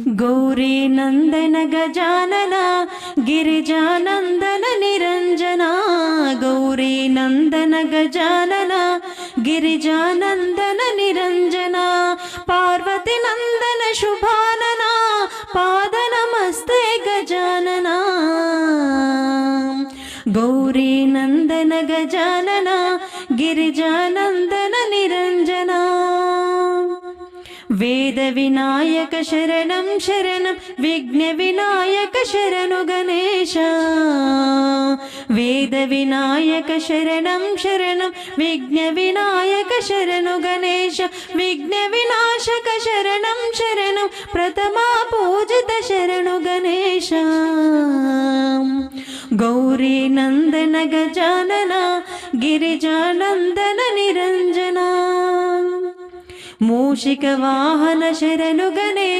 गौरी नंदन गजानन गिरिजानंदन निरंजना गौरी नंदन गजानन गिरिजानंदन निरंजना पार्वती नंदन शुभानना पाद नमस्ते गजानना गौरी नंदन गजानन गिरिजानंदन निरंजना वेद विनायक शरणं शरणं विघ्न विनायक शरणु गणेश वेद विनायक शरणं शरणं विघ्न विनायक शरणु गणेश विघ्न विनाशक शरणं शरणं प्रथमा पूजित शरणु गणेश गौरी नंदन गजानन गिरिजानंदन निरंजना मूषिक वाहन शरणु गणेश